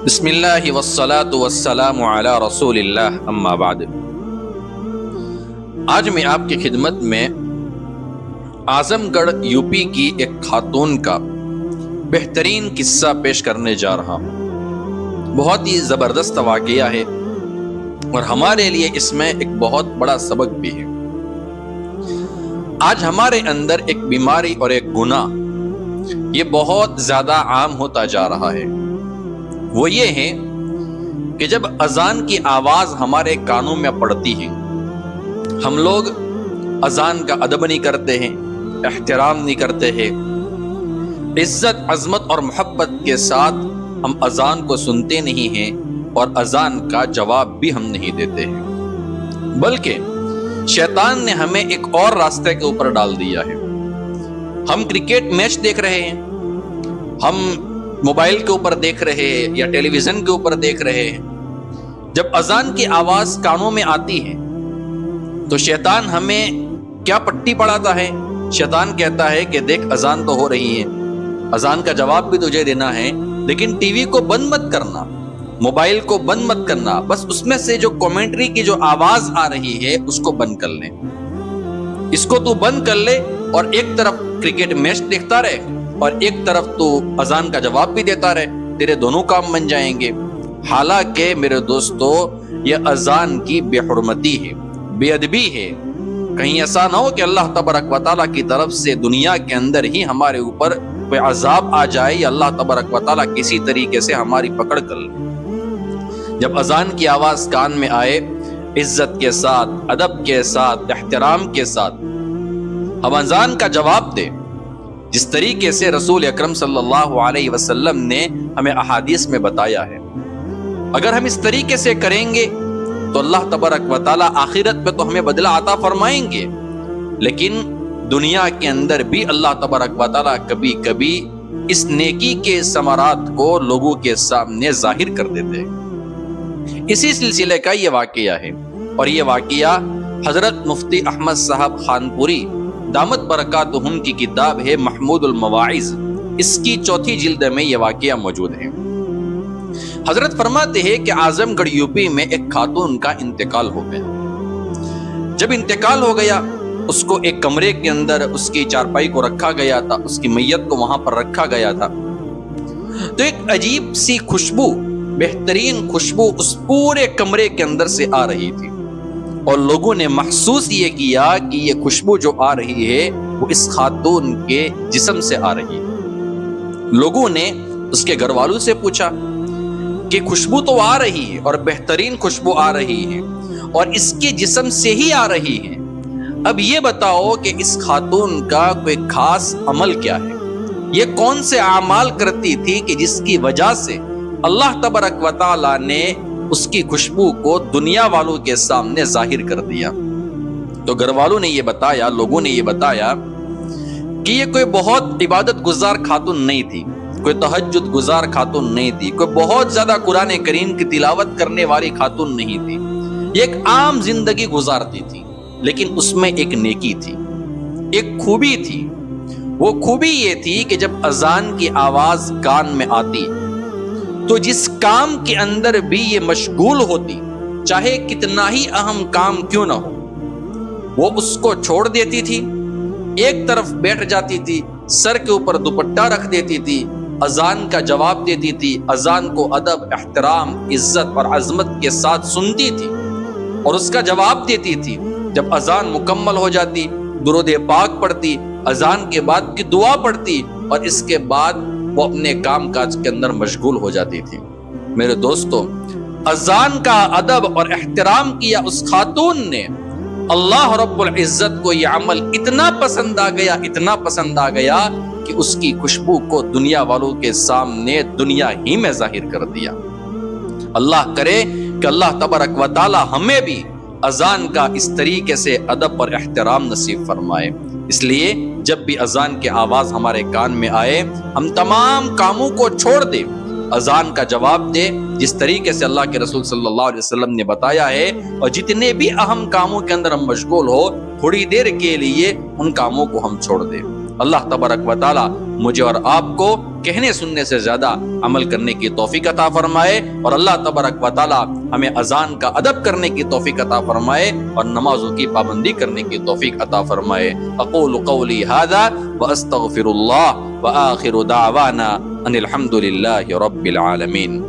بسم اللہ والصلاة والسلام علی رسول اللہ اما بعد۔ آج میں آپ کی خدمت میں اعظم گڑھ یو پی کی ایک خاتون کا بہترین قصہ پیش کرنے جا رہا ہوں۔ بہت ہی زبردست واقعہ ہے اور ہمارے لیے اس میں ایک بہت بڑا سبق بھی ہے۔ آج ہمارے اندر ایک بیماری اور ایک گناہ یہ بہت زیادہ عام ہوتا جا رہا ہے، وہ یہ ہے کہ جب اذان کی آواز ہمارے کانوں میں پڑتی ہے، ہم لوگ اذان کا ادب نہیں کرتے ہیں، احترام نہیں کرتے ہیں، عزت عظمت اور محبت کے ساتھ ہم اذان کو سنتے نہیں ہیں اور اذان کا جواب بھی ہم نہیں دیتے ہیں، بلکہ شیطان نے ہمیں ایک اور راستے کے اوپر ڈال دیا ہے۔ ہم کرکٹ میچ دیکھ رہے ہیں، ہم موبائل کے اوپر دیکھ رہے ہیں یا ٹیلی ویژن کے اوپر دیکھ رہے ہیں، جب اذان کی آواز کانوں میں آتی ہے تو شیطان ہمیں کیا پٹی پڑھاتا ہے؟ شیطان کہتا ہے کہ دیکھ اذان تو ہو رہی ہے، اذان کا جواب بھی تجھے دینا ہے، لیکن ٹی وی کو بند مت کرنا، موبائل کو بند مت کرنا، بس اس میں سے جو کمنٹری کی جو آواز آ رہی ہے اس کو بند کر لیں، اس کو تو بند کر لے اور ایک طرف کرکٹ میچ دیکھتا رہے اور ایک طرف تو اذان کا جواب بھی دیتا رہے، تیرے دونوں کام بن جائیں گے۔ حالانکہ میرے دوستو، یہ اذان کی بے حرمتی ہے، بے ادبی ہے۔ کہیں ایسا نہ ہو کہ اللہ تبارک و تعالیٰ کی طرف سے دنیا کے اندر ہی ہمارے اوپر کوئی عذاب آ جائے یا اللہ تبارک و تعالیٰ کسی طریقے سے ہماری پکڑ کر لے۔ جب اذان کی آواز کان میں آئے، عزت کے ساتھ، ادب کے ساتھ، احترام کے ساتھ ہم اذان کا جواب دیں، جس طریقے سے رسول اکرم صلی اللہ علیہ وسلم نے ہمیں احادیث میں بتایا ہے۔ اگر ہم اس طریقے سے کریں گے تو اللہ تبارک و تعالیٰ آخرت میں تو ہمیں بدلہ عطا فرمائیں گے، لیکن دنیا کے اندر بھی اللہ تبارک و تعالیٰ کبھی کبھی اس نیکی کے ثمرات کو لوگوں کے سامنے ظاہر کر دیتے ہیں۔ اسی سلسلے کا یہ واقعہ ہے، اور یہ واقعہ حضرت مفتی احمد صاحب خانپوری دامت برکاتہم کی کتاب ہے محمود المواعظ، اس کی 4 جلد میں یہ واقعہ موجود ہے۔ حضرت فرماتے ہیں کہ اعظم گڑھ یو پی میں ایک خاتون کا انتقال ہو گیا۔ جب انتقال ہو گیا، اس کو ایک کمرے کے اندر اس کی چارپائی کو رکھا گیا تھا، اس کی میت کو وہاں پر رکھا گیا تھا، تو ایک عجیب سی خوشبو، بہترین خوشبو اس پورے کمرے کے اندر سے آ رہی تھی، اور لوگوں نے محسوس یہ کیا کہ یہ خوشبو جو آ رہی ہے وہ اس خاتون کے جسم سے آ رہی ہے۔ لوگوں نے اس کے گھر والوں سے پوچھا کہ خوشبو تو آ رہی ہے اور بہترین خوشبو آ رہی ہے اور اس کے جسم سے ہی آ رہی ہے، اب یہ بتاؤ کہ اس خاتون کا کوئی خاص عمل کیا ہے، یہ کون سے اعمال کرتی تھی کہ جس کی وجہ سے اللہ تبارک و تعالیٰ نے اس کی خوشبو کو دنیا والوں کے سامنے ظاہر کر دیا؟ تو گھر والوں نے یہ بتایا، لوگوں نے یہ بتایا کہ یہ کوئی بہت عبادت گزار خاتون نہیں تھی، کوئی تہجد گزار خاتون نہیں تھی، کوئی بہت زیادہ قرآن کریم کی تلاوت کرنے والی خاتون نہیں تھی، یہ ایک عام زندگی گزارتی تھی، لیکن اس میں ایک نیکی تھی، ایک خوبی تھی۔ وہ خوبی یہ تھی کہ جب اذان کی آواز کان میں آتی تو جس کام کے اندر بھی یہ مشغول ہوتی، چاہے کتنا ہی اہم کام کیوں نہ ہو، وہ اس کو چھوڑ دیتی تھی، ایک طرف بیٹھ جاتی تھی، سر کے اوپر دوپٹہ رکھ دیتی تھی، اذان کا جواب دیتی تھی، اذان کو ادب، احترام، عزت اور عظمت کے ساتھ سنتی تھی اور اس کا جواب دیتی تھی۔ جب اذان مکمل ہو جاتی، درود پاک پڑھتی، اذان کے بعد کی دعا پڑھتی، اور اس کے بعد وہ اپنے کام کاج کے اندر مشغول ہو جاتی تھی۔ میرے دوستو، اذان کا ادب اور احترام کیا اس خاتون نے، اللہ رب العزت کو یہ عمل اتنا پسند آ گیا، اتنا پسند آ گیا کہ اس کی خوشبو کو دنیا والوں کے سامنے دنیا ہی میں ظاہر کر دیا۔ اللہ کرے کہ اللہ تبارک و تعالی ہمیں بھی اذان کا اس طریقے سے ادب اور احترام نصیب فرمائے۔ اس لیے جب بھی اذان کی آواز ہمارے کان میں آئے، ہم تمام کاموں کو چھوڑ دیں، اذان کا جواب دے جس طریقے سے اللہ کے رسول صلی اللہ علیہ وسلم نے بتایا ہے، اور جتنے بھی اہم کاموں کے اندر ہم مشغول ہو، تھوڑی دیر کے لیے ان کاموں کو ہم چھوڑ دیں۔ اللہ تبارک و تعالی مجھے اور آپ کو کہنے سننے سے زیادہ عمل کرنے کی توفیق عطا فرمائے، اور اللہ تبارک و تعالی ہمیں اذان کا ادب کرنے کی توفیق عطا فرمائے اور نمازوں کی پابندی کرنے کی توفیق عطا فرمائے۔ اقول قولی ھذا واستغفر اللہ وآخر دعوانا ان الحمد للہ رب العالمین۔